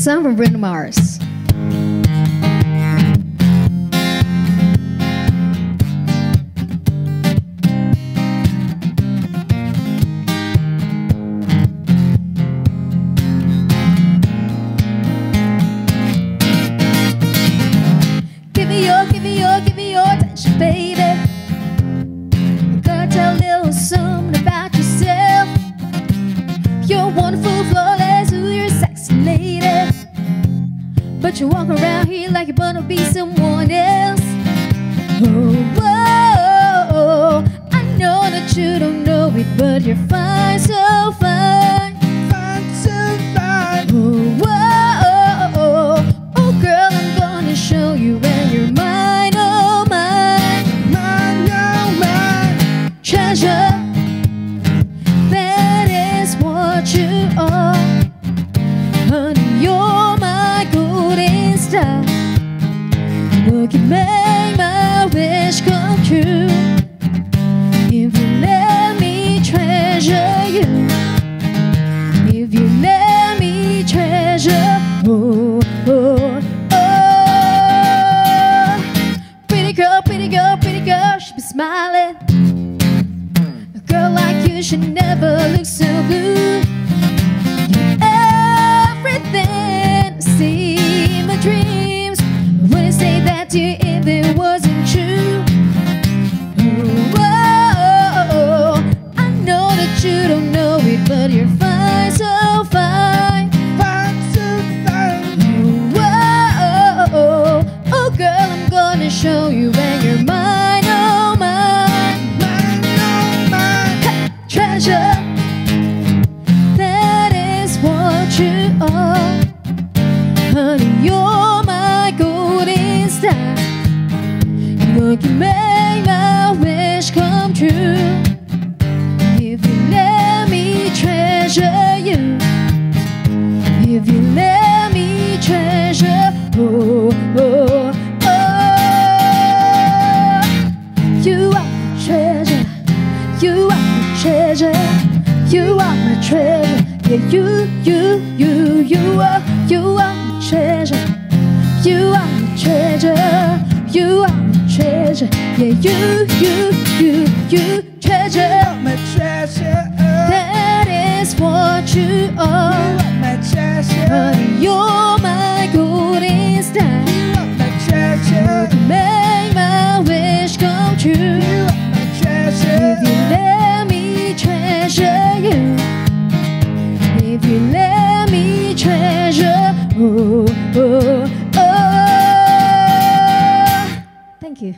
song from Bruno Mars. Give me your attention, baby. Gotta tell a little something about yourself. You're wonderful, flawless, ooh, you're a sexy lady. But you walk around here like you wanna be someone else. Oh, whoa, I know that you don't know it, but you're fine, so fine. Fine, so fine. Oh, whoa, oh girl, I'm gonna show you when you're mine, oh mine. Mine, oh mine. Treasure, that is what you are. Honey, you're my golden star. Look, you make my wish come true. If you let me treasure you. If you let me treasure, oh, oh, oh. Pretty girl, pretty girl, pretty girl, she be smiling. A girl like you should never look so blue. Everything I see in my dreams. Wouldn't say that to you if it wasn't true. Oh, I know that you don't know it, but you're fine, so fine. Fine, so fine. Oh, girl, I'm gonna show you when you're mine, oh mine. Mine, oh mine. Hey, treasure, that is what you are. Honey, you're my golden star. Look, you make my wish come true. If you let me treasure you. If you let me treasure, oh, oh, oh. You are my treasure. You are my treasure. You are my treasure. Yeah, you are my treasure. You are my treasure. You are my treasure. Yeah, you treasure. My treasure. That is what you are. My treasure. Honey, you're my golden star. My treasure. You make my wish come true. My treasure. If you let me treasure you. If you let me treasure, oh, oh, oh. Thank you.